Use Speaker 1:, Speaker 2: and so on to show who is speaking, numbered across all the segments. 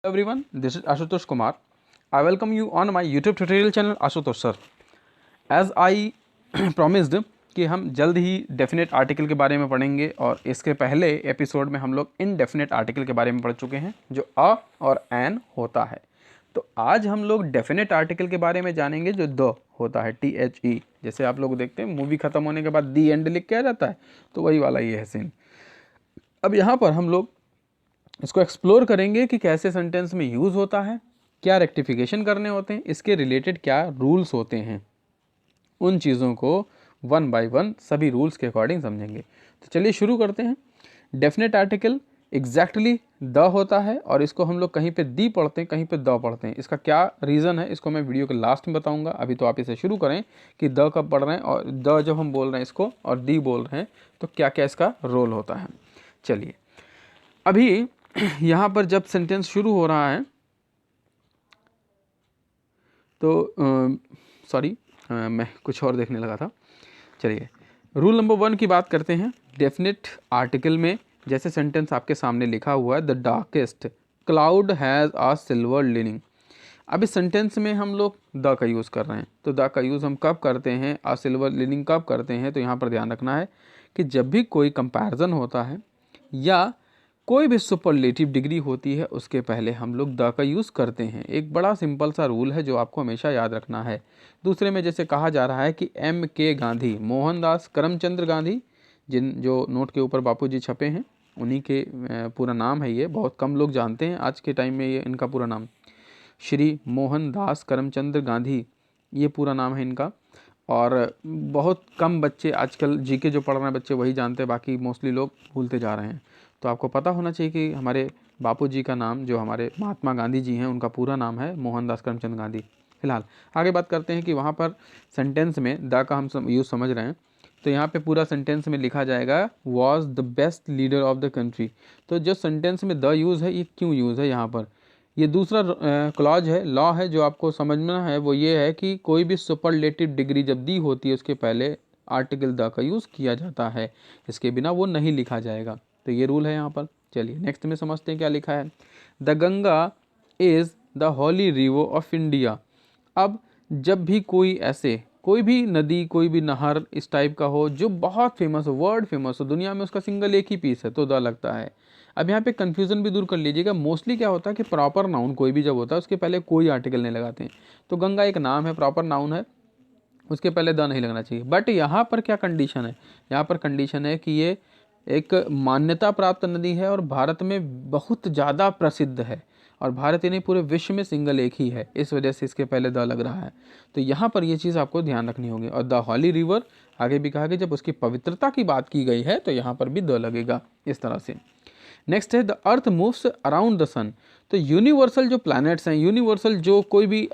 Speaker 1: Everyone, this is Ashutosh Kumar. I welcome you on my YouTube tutorial channel Ashutosh Sir. As I promised कि हम जल्द ही definite article के बारे में पढ़ेंगे और इसके पहले एपिसोड में हम लोग इनडेफिनेट आर्टिकल के बारे में पढ़ चुके हैं जो अ और एन होता है। तो आज हम लोग डेफिनेट आर्टिकल के बारे में जानेंगे जो द होता है, THE। जैसे आप लोग देखते हैं मूवी ख़त्म होने के बाद दी एंड लिख के आ जाता है, तो वही वाला ये है सीन। अब यहाँ पर हम लोग इसको एक्सप्लोर करेंगे कि कैसे सेंटेंस में यूज़ होता है, क्या रेक्टिफिकेशन करने होते हैं, इसके रिलेटेड क्या रूल्स होते हैं। उन चीज़ों को वन बाय वन सभी रूल्स के अकॉर्डिंग समझेंगे। तो चलिए शुरू करते हैं। डेफिनेट आर्टिकल एग्जैक्टली द होता है और इसको हम लोग कहीं पे दी पढ़ते हैं, कहीं पे द पढ़ते हैं। इसका क्या रीज़न है इसको मैं वीडियो के लास्ट में बताऊंगा। अभी तो आप इसे शुरू करें कि द कब पढ़ रहे हैं और द जब हम बोल रहे हैं इसको और दी बोल रहे हैं तो क्या क्या इसका रोल होता है। चलिए अभी यहाँ पर जब सेंटेंस शुरू हो रहा है तो सॉरी मैं कुछ और देखने लगा था। चलिए रूल नंबर 1 की बात करते हैं। डेफिनेट आर्टिकल में जैसे सेंटेंस आपके सामने लिखा हुआ है, the darkest cloud has a silver lining. अब इस सेंटेंस में हम लोग द का यूज़ कर रहे हैं, तो द का यूज़ हम कब करते हैं, आ सिल्वर लिनिंग कब करते हैं। तो यहाँ पर ध्यान रखना है कि जब भी कोई कंपैरिजन होता है या कोई भी सुपरलेटिव डिग्री होती है उसके पहले हम लोग द का यूज़ करते हैं। एक बड़ा सिंपल सा रूल है जो आपको हमेशा याद रखना है। दूसरे में जैसे कहा जा रहा है कि MK गांधी, मोहनदास करमचंद गांधी, जो नोट के ऊपर बापूजी छपे हैं उन्हीं के पूरा नाम है। ये बहुत कम लोग जानते हैं आज के टाइम में, ये इनका पूरा नाम श्री मोहनदास करमचंद गांधी, ये पूरा नाम है इनका। और बहुत कम बच्चे आजकल GK जो पढ़ रहे हैं बच्चे वही जानते हैं, बाकी मोस्टली लोग भूलते जा रहे हैं। तो आपको पता होना चाहिए कि हमारे बापूजी का नाम, जो हमारे महात्मा गांधी जी हैं, उनका पूरा नाम है मोहनदास करमचंद गांधी। फिलहाल आगे बात करते हैं कि वहाँ पर सेंटेंस में द का हम यूज़ समझ रहे हैं। तो यहाँ पे पूरा सेंटेंस में लिखा जाएगा was the best leader of the country. तो जो सेंटेंस में द यूज़ है ये क्यों यूज़ है यहाँ पर, ये दूसरा क्लॉज है, लॉ है जो आपको समझना है। वो ये है कि कोई भी सुपरलेटिव डिग्री जब दी होती है उसके पहले आर्टिकल द का यूज़ किया जाता है, इसके बिना वो नहीं लिखा जाएगा। तो ये रूल है यहाँ पर। चलिए नेक्स्ट में समझते हैं क्या लिखा है। The Ganga is the holy river of India. अब जब भी कोई भी नदी, कोई भी नहर इस टाइप का हो जो बहुत फेमस हो, वर्ल्ड फेमस हो, दुनिया में उसका सिंगल एक ही पीस है, तो द लगता है। अब यहाँ पे कन्फ्यूज़न भी दूर कर लीजिएगा। मोस्टली क्या होता है कि प्रॉपर नाउन कोई भी जब होता है उसके पहले कोई आर्टिकल नहीं लगाते हैं। तो गंगा एक नाम है, प्रॉपर नाउन है, उसके पहले द नहीं लगना चाहिए। बट यहाँ पर क्या कंडीशन है, यहाँ पर कंडीशन है कि ये एक मान्यता प्राप्त नदी है और भारत में बहुत ज़्यादा प्रसिद्ध है और भारत ही नहीं पूरे विश्व में सिंगल एक ही है, इस वजह से इसके पहले द लग रहा है। तो यहाँ पर ये चीज़ आपको ध्यान रखनी होगी। और द हॉली रिवर आगे भी कहा कि जब उसकी पवित्रता की बात की गई है तो यहाँ पर भी द लगेगा इस तरह से। नेक्स्ट है the earth moves around the sun. तो यूनिवर्सल जो प्लैनेट्स हैं, यूनिवर्सल जो कोई भी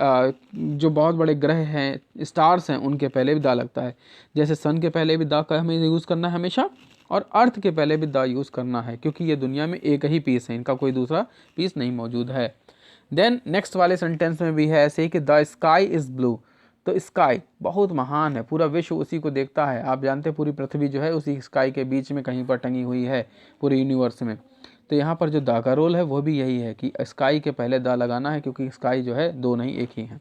Speaker 1: जो बहुत बड़े ग्रह हैं, स्टार्स हैं, उनके पहले भी द लगता है। जैसे सन के पहले भी द का हमें यूज़ करना है हमेशा, और अर्थ के पहले भी द यूज़ करना है क्योंकि ये दुनिया में एक ही पीस है, इनका कोई दूसरा पीस नहीं मौजूद है। देन नेक्स्ट वाले सेंटेंस में भी है ऐसे ही कि द स्काई इज़ ब्लू। तो स्काई बहुत महान है, पूरा विश्व उसी को देखता है। आप जानते हैं पूरी पृथ्वी जो है उसी स्काई के बीच में कहीं पर टंगी हुई है पूरे यूनिवर्स में। तो यहाँ पर जो द का रोल है वो भी यही है कि स्काई के पहले द लगाना है क्योंकि स्काई जो है दो नहीं एक ही है,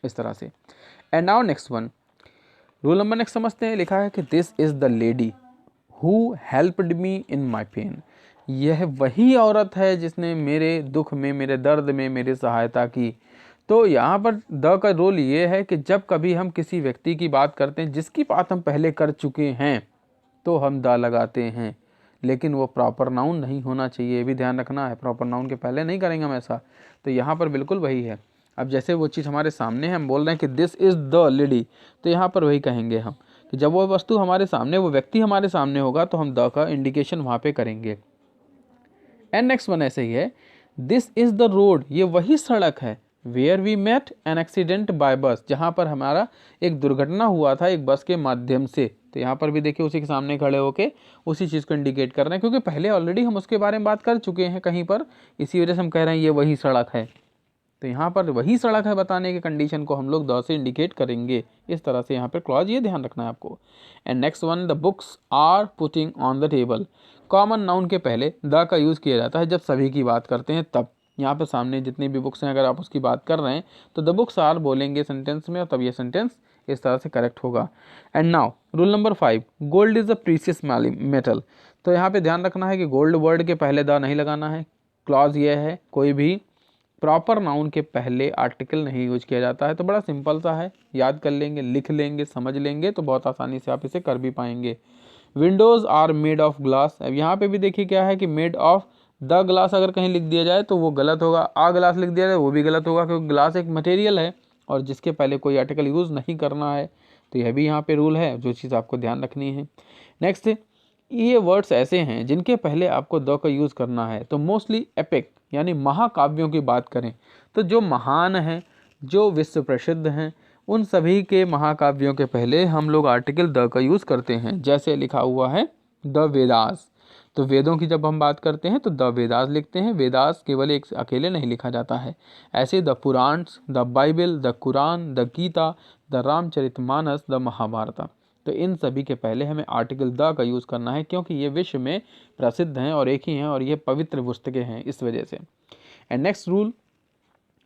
Speaker 1: इस तरह से। And now next one, rule number next समझते हैं। लिखा है कि this is the lady who helped me in my pain. यह वही औरत है जिसने मेरे दुख में, मेरे दर्द में मेरी सहायता की। तो यहाँ पर द का रोल ये है कि जब कभी हम किसी व्यक्ति की बात करते हैं जिसकी बात हम पहले कर चुके हैं तो हम द लगाते हैं, लेकिन वो प्रॉपर नाउन नहीं होना चाहिए, ये भी ध्यान रखना है। प्रॉपर नाउन के पहले नहीं करेंगे हम ऐसा। तो यहाँ पर बिल्कुल वही है। अब जैसे वो चीज़ हमारे सामने है, हम बोल रहे हैं कि दिस इज़ द लेडी, तो यहाँ पर वही कहेंगे हम कि जब वो वस्तु हमारे सामने, वो व्यक्ति हमारे सामने होगा तो हम द का इंडिकेशन वहाँ पे करेंगे। एंड नेक्स्ट वन ऐसे ही है, दिस इज़ द रोड। ये वही सड़क है where we met an accident by bus, जहाँ पर हमारा एक दुर्घटना हुआ था एक बस के माध्यम से। तो यहाँ पर भी देखिए उसी के सामने खड़े होके उसी चीज़ को इंडिकेट कर रहे हैं क्योंकि पहले ऑलरेडी हम उसके बारे में बात कर चुके हैं कहीं पर, इसी वजह से हम कह रहे हैं ये वही सड़क है। तो यहाँ पर वही सड़क है बताने के कंडीशन को हम लोग द से इंडिकेट करेंगे। इस तरह से यहाँ पर क्लॉज ये ध्यान रखना है आपको। And next one, the books are putting on the table. Common noun के पहले द का यूज़ किया जाता है जब सभी की बात करते हैं तब। यहाँ पे सामने जितनी भी बुक्स हैं अगर आप उसकी बात कर रहे हैं तो द बुक्स आर बोलेंगे सेंटेंस में, और तब ये सेंटेंस इस तरह से करेक्ट होगा। And now rule number 5, gold is a precious metal. तो यहाँ पे ध्यान रखना है कि गोल्ड वर्ड के पहले द नहीं लगाना है। क्लॉज ये है, कोई भी प्रॉपर नाउन के पहले आर्टिकल नहीं यूज किया जाता है। तो बड़ा सिंपल सा है, याद कर लेंगे, लिख लेंगे, समझ लेंगे तो बहुत आसानी से आप इसे कर भी पाएंगे। Windows are made of glass. अब यहाँ पे भी देखिए क्या है कि मेड ऑफ द ग्लास अगर कहीं लिख दिया जाए तो वो गलत होगा, आ ग्लास लिख दिया जाए वो भी गलत होगा, क्योंकि ग्लास एक मटेरियल है और जिसके पहले कोई आर्टिकल यूज़ नहीं करना है। तो यह भी यहाँ पे रूल है, जो चीज़ आपको ध्यान रखनी है। नेक्स्ट, ये वर्ड्स ऐसे हैं जिनके पहले आपको द का यूज़ करना है। तो मोस्टली एपिक यानी महाकाव्यों की बात करें तो जो महान हैं, जो विश्व प्रसिद्ध हैं, उन सभी के महाकाव्यों के पहले हम लोग आर्टिकल द का यूज़ करते हैं। जैसे लिखा हुआ है द वेदास, तो वेदों की जब हम बात करते हैं तो द वेदास लिखते हैं। वेदास केवल एक अकेले नहीं लिखा जाता है, ऐसे the Puranas, the Bible, the Quran, the Gita, the Ramcharitmanas, the Mahabharata. तो इन सभी के पहले हमें आर्टिकल द का यूज़ करना है, क्योंकि ये विश्व में प्रसिद्ध हैं और एक ही हैं और ये पवित्र पुस्तकें हैं, इस वजह से। एंड नेक्स्ट रूल,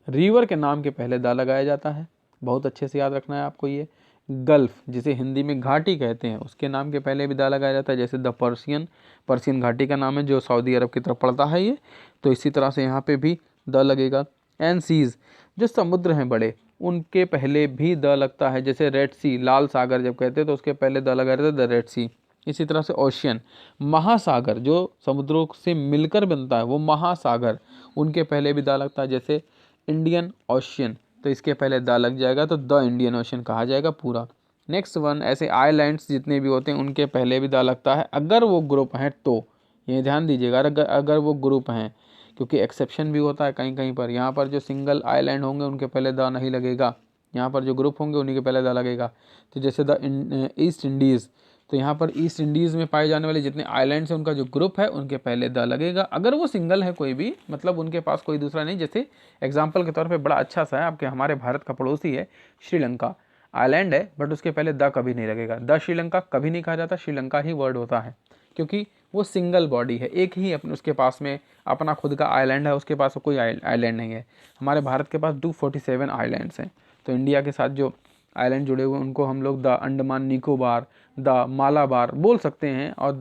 Speaker 1: रिवर के नाम के पहले द लगाया जाता है। बहुत अच्छे से याद रखना है आपको ये। गल्फ़, जिसे हिंदी में घाटी कहते हैं, उसके नाम के पहले भी द लगाया जाता है। जैसे द पर्शियन घाटी का नाम है जो सऊदी अरब की तरफ पड़ता है ये, तो इसी तरह से यहाँ पे भी द लगेगा। एंड सीज़, जो समुद्र हैं बड़े, उनके पहले भी द लगता है। जैसे रेड सी, लाल सागर जब कहते हैं तो उसके पहले द लगा रहता है, द रेड सी। इसी तरह से ओशियन, महासागर, जो समुद्रों से मिलकर बनता है वो महासागर, उनके पहले भी द लगता है। जैसे इंडियन ओशियन, तो इसके पहले द लग जाएगा तो द इंडियन ओशियन कहा जाएगा पूरा। नेक्स्ट वन, ऐसे आइलैंड्स जितने भी होते हैं उनके पहले भी द लगता है, अगर वो ग्रुप हैं तो। ये ध्यान दीजिएगा, अगर वो ग्रुप हैं, क्योंकि एक्सेप्शन भी होता है कहीं कहीं पर। यहाँ पर जो सिंगल आइलैंड होंगे उनके पहले द नहीं लगेगा, यहाँ पर जो ग्रुप होंगे उन्हीं के पहले द लगेगा। तो जैसे द ईस्ट इंडीज़, तो यहाँ पर ईस्ट इंडीज़ में पाए जाने वाले जितने आइलैंड्स हैं उनका जो ग्रुप है उनके पहले द लगेगा, अगर वो सिंगल है कोई भी, मतलब उनके पास कोई दूसरा नहीं। जैसे एग्जाम्पल के तौर पे बड़ा अच्छा सा है, आपके हमारे भारत का पड़ोसी है श्रीलंका, आइलैंड है बट उसके पहले द कभी नहीं लगेगा। द श्रीलंका कभी नहीं कहा जाता, श्रीलंका ही वर्ड होता है, क्योंकि वो सिंगल बॉडी है, एक ही अपने उसके पास में अपना खुद का आइलैंड है, उसके पास कोई आइलैंड नहीं है। हमारे भारत के पास 247 आइलैंड्स हैं। तो इंडिया के साथ जो आइलैंड जुड़े हुए उनको हम लोग द अंडमान निकोबार, द मालाबार बोल सकते हैं, और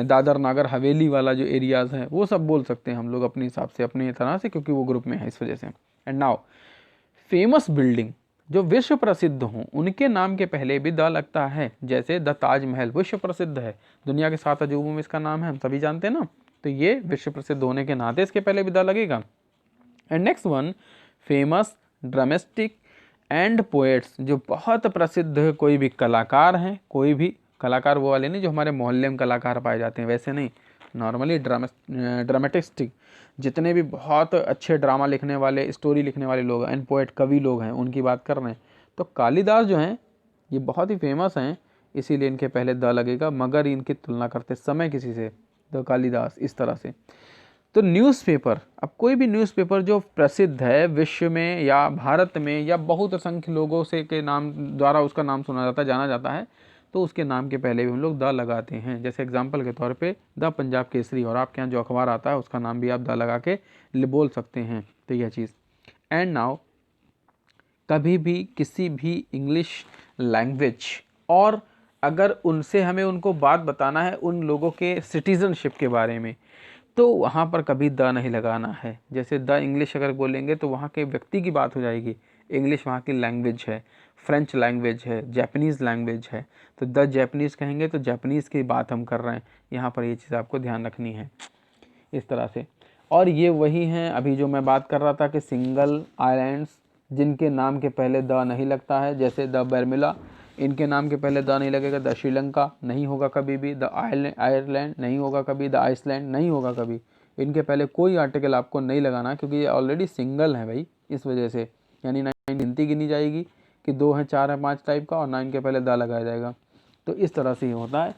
Speaker 1: दादर नागर हवेली वाला जो एरियाज़ हैं वो सब बोल सकते हैं हम लोग अपने हिसाब से, अपनी तरह से, क्योंकि वो ग्रुप में है इस वजह से। एंड नाउ, फेमस बिल्डिंग जो विश्व प्रसिद्ध हों उनके नाम के पहले भी द लगता है। जैसे द ताजमहल विश्व प्रसिद्ध है, दुनिया के 7 अजूबों में इसका नाम है, हम सभी जानते हैं ना, तो ये विश्व प्रसिद्ध होने के नाते इसके पहले भी द लगेगा। And next one, famous, drumstick and poets, जो बहुत प्रसिद्ध कोई भी कलाकार हैं, कोई भी कलाकार वो वाले नहीं जो हमारे मोहल्ले में कलाकार पाए जाते हैं, वैसे नहीं, नॉर्मली ड्रामेटिस्टिक, जितने भी बहुत अच्छे ड्रामा लिखने वाले, स्टोरी लिखने वाले लोग हैं, एंड पोएट कवि लोग हैं, उनकी बात कर रहे हैं। तो कालिदास जो हैं ये बहुत ही फेमस हैं, इसीलिए इनके पहले द लगेगा, मगर इनकी तुलना करते समय किसी से, द कालिदास, इस तरह से। तो न्यूज़पेपर, अब कोई भी न्यूज़पेपर जो प्रसिद्ध है विश्व में या भारत में या बहुत असंख्य लोगों से के नाम द्वारा उसका नाम सुना जाता है, जाना जाता है, तो उसके नाम के पहले भी हम लोग द लगाते हैं। जैसे एग्जांपल के तौर पे द पंजाब केसरी, और आपके यहाँ जो अखबार आता है उसका नाम भी आप द लगा के बोल सकते हैं। तो यह चीज़। एंड नाउ, कभी भी किसी भी इंग्लिश लैंग्वेज, और अगर उनसे हमें उनको बात बताना है उन लोगों के सिटीज़नशिप के बारे में, तो वहाँ पर कभी द नहीं लगाना है। जैसे द इंग्लिश अगर बोलेंगे तो वहाँ के व्यक्ति की बात हो जाएगी, इंग्लिश वहाँ की लैंग्वेज है, फ्रेंच लैंग्वेज है, जापानीज़ लैंग्वेज है, तो द जापानीज़ कहेंगे तो जापानीज़ की बात हम कर रहे हैं। यहाँ पर ये चीज़ आपको ध्यान रखनी है इस तरह से। और ये वही हैं अभी जो मैं बात कर रहा था कि सिंगल आइलैंड्स जिनके नाम के पहले द नहीं लगता है, जैसे द बर्मुला, इनके नाम के पहले द नहीं लगेगा। द श्रीलंका नहीं होगा कभी भी, द आयरलैंड नहीं होगा कभी, द आइसलैंड नहीं होगा कभी, इनके पहले कोई आर्टिकल आपको नहीं लगाना, क्योंकि ये ऑलरेडी सिंगल है भाई, इस वजह से। यानी ना गिनती गिनी जाएगी कि 2 हैं, 4 हैं, 5 टाइप का, और ना इनके पहले द लगाया जाएगा। तो इस तरह से ही होता है।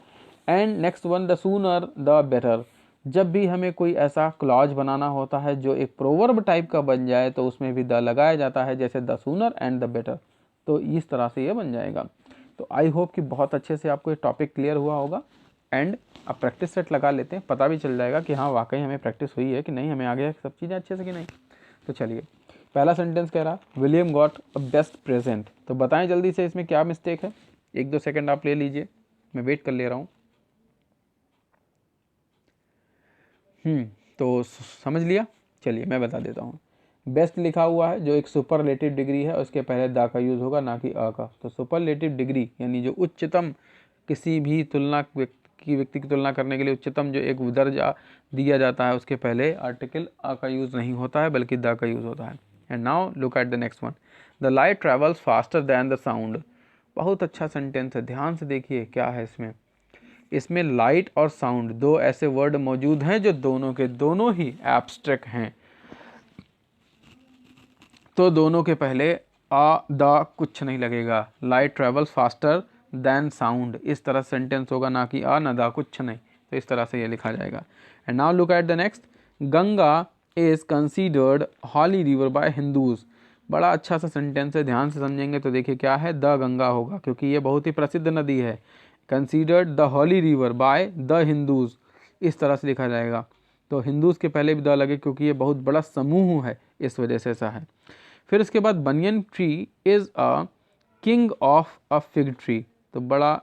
Speaker 1: And next one, the sooner the better, जब भी हमें कोई ऐसा क्लॉज बनाना होता है जो एक प्रोवर्ब टाइप का बन जाए तो उसमें भी द लगाया जाता है, जैसे the sooner and the better. तो इस तरह से ये बन जाएगा। तो आई होप कि बहुत अच्छे से आपको ये टॉपिक क्लियर हुआ होगा। एंड अब प्रैक्टिस सेट लगा लेते हैं, पता भी चल जाएगा कि हाँ वाकई हमें प्रैक्टिस हुई है कि नहीं, हमें आ गया सब चीज़ें अच्छे से कि नहीं। तो चलिए, पहला सेंटेंस कह रहा William got a best present. तो बताएं जल्दी से इसमें क्या मिस्टेक है, 1-2 सेकंड आप ले लीजिए, मैं वेट कर ले रहा हूँ। तो समझ लिया, चलिए मैं बता देता हूँ। बेस्ट लिखा हुआ है जो एक सुपरलेटिव डिग्री है, उसके पहले दा का यूज़ होगा ना कि अ का। तो सुपरलेटिव डिग्री यानी जो उच्चतम, किसी भी व्यक्ति की तुलना करने के लिए उच्चतम जो एक दर्जा दिया जाता है, उसके पहले आर्टिकल अ का यूज़ नहीं होता है बल्कि दा का यूज़ होता है। And now look at the next one, the light travels faster than the sound. बहुत अच्छा सेंटेंस है, ध्यान से देखिए क्या है इसमें। इसमें लाइट और साउंड दो ऐसे वर्ड मौजूद हैं जो दोनों के दोनों ही एब्स्ट्रैक्ट हैं। तो दोनों के पहले आ दा कुछ नहीं लगेगा। Light travels faster than sound, इस तरह सेंटेंस होगा, ना कि आ ना दा कुछ नहीं। तो इस तरह से ये लिखा जाएगा। And now look at the next, Ganga is considered holy river by Hindus. बड़ा अच्छा सा सेंटेंस है, ध्यान से समझेंगे तो देखिए क्या है, द गंगा होगा क्योंकि ये बहुत ही प्रसिद्ध नदी है। Considered the holy river by the Hindus, इस तरह से लिखा जाएगा। तो हिंदूज के पहले भी द लगे क्योंकि ये बहुत बड़ा समूह है, इस वजह से ऐसा है। फिर इसके बाद banyan tree is a king of a fig tree. तो बड़ा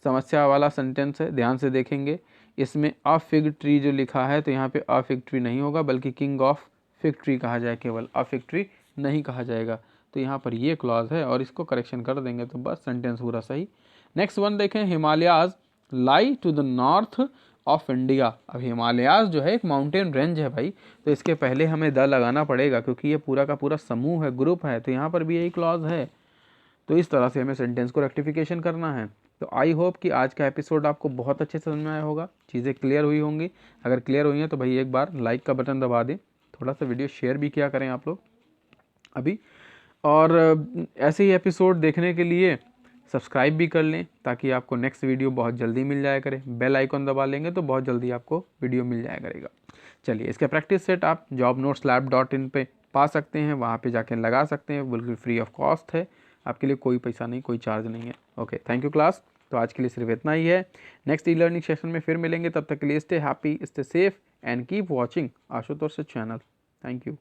Speaker 1: समस्या वाला सेंटेंस है, ध्यान से देखेंगे। इसमें अ फिग ट्री जो लिखा है तो यहाँ पे अ फिग ट्री नहीं होगा बल्कि किंग ऑफ फिग ट्री कहा जाए, केवल अ फिग ट्री नहीं कहा जाएगा। तो यहाँ पर ये क्लॉज है और इसको करेक्शन कर देंगे तो बस सेंटेंस पूरा सही। नेक्स्ट वन देखें, Himalayas lie to the north of India. अब हिमालयाज जो है एक माउंटेन रेंज है भाई, तो इसके पहले हमें द लगाना पड़ेगा क्योंकि ये पूरा का पूरा समूह है, ग्रुप है। तो यहाँ पर भी यही क्लॉज है। तो इस तरह से हमें सेंटेंस को रेक्टिफिकेशन करना है। तो आई होप कि आज का एपिसोड आपको बहुत अच्छे से समझ में आया होगा, चीज़ें क्लियर हुई होंगी। अगर क्लियर हुई हैं तो भाई एक बार लाइक का बटन दबा दें, थोड़ा सा वीडियो शेयर भी किया करें आप लोग अभी। और ऐसे ही एपिसोड देखने के लिए सब्सक्राइब भी कर लें ताकि आपको नेक्स्ट वीडियो बहुत जल्दी मिल जाया करे। बेल आइकन दबा लेंगे तो बहुत जल्दी आपको वीडियो मिल जाया करेगा। चलिए, इसका प्रैक्टिस सेट आप jobnoteslab.in पे पा सकते हैं, वहाँ पे जाके लगा सकते हैं, बिल्कुल फ्री ऑफ कॉस्ट है, आपके लिए कोई पैसा नहीं, कोई चार्ज नहीं है। Okay, thank you class. तो आज के लिए सिर्फ इतना ही है, नेक्स्ट ई लर्निंग सेशन में फिर मिलेंगे, तब तक के लिए stay happy, stay safe and keep watching Ashutosh channel. Thank you.